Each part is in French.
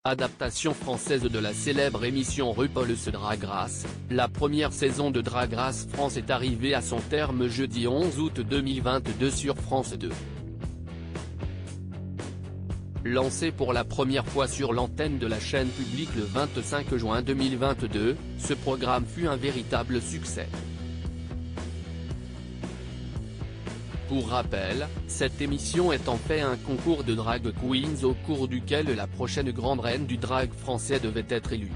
Adaptation française de la célèbre émission RuPaul's Drag Race, la première saison de Drag Race France est arrivée à son terme jeudi 11 août 2022 sur France 2. Lancé pour la première fois sur l'antenne de la chaîne publique le 25 juin 2022, ce programme fut un véritable succès. Pour rappel, cette émission est en fait un concours de drag queens au cours duquel la prochaine grande reine du drag français devait être élue.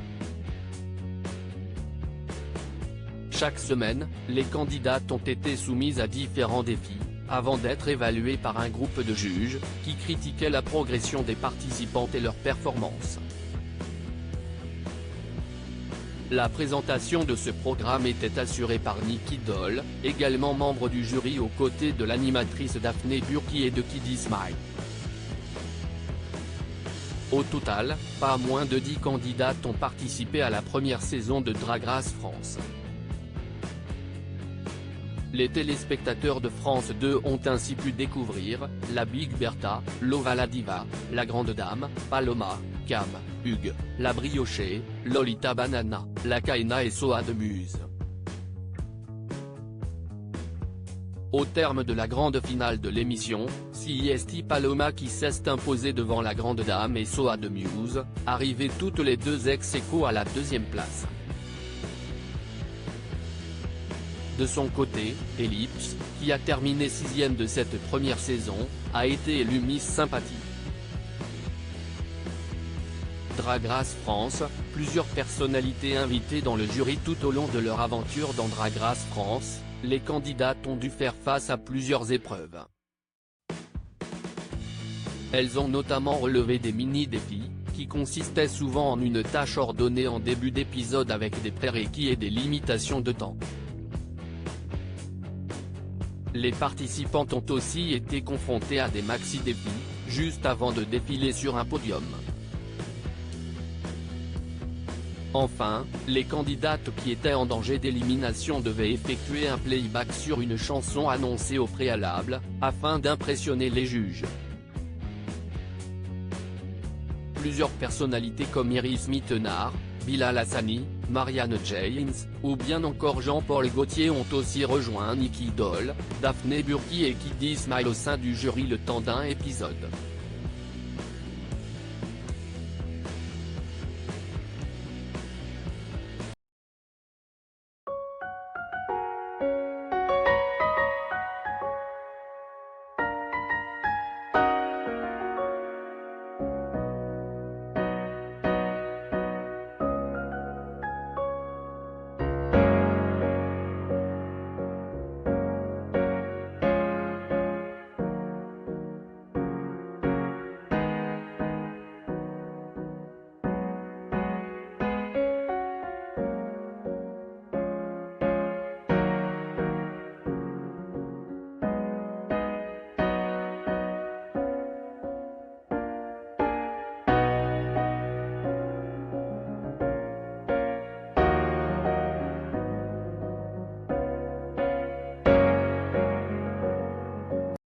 Chaque semaine, les candidates ont été soumises à différents défis, avant d'être évaluées par un groupe de juges, qui critiquaient la progression des participantes et leurs performances. La présentation de ce programme était assurée par Nicky Doll, également membre du jury aux côtés de l'animatrice Daphné Burki et de Kiddy Smile. Au total, pas moins de 10 candidates ont participé à la première saison de Drag Race France. Les téléspectateurs de France 2 ont ainsi pu découvrir, la Big Bertha, Lova la Diva, la Grande Dame, Paloma, Cam, Hugues, la Briochée, Lolita Banana, la Kaina et Soa de Muse. Au terme de la grande finale de l'émission, c'est Paloma qui s'est imposée devant la Grande Dame et Soa de Muse, arrivées toutes les deux ex-aequo à la deuxième place. De son côté, Ellipse, qui a terminé 6e de cette première saison, a été élue Miss Sympathie. Drag Race France, plusieurs personnalités invitées dans le jury tout au long de leur aventure dans Drag Race France, les candidates ont dû faire face à plusieurs épreuves. Elles ont notamment relevé des mini-défis, qui consistaient souvent en une tâche ordonnée en début d'épisode avec des prérequis et des limitations de temps. Les participantes ont aussi été confrontées à des maxi-défis, juste avant de défiler sur un podium. Enfin, les candidates qui étaient en danger d'élimination devaient effectuer un playback sur une chanson annoncée au préalable, afin d'impressionner les juges. Plusieurs personnalités comme Iris Mittenard, Bilal Hassani, Marianne James, ou bien encore Jean-Paul Gaultier ont aussi rejoint Nicky Doll, Daphné Burki et Kiddy Smile au sein du jury le temps d'un épisode.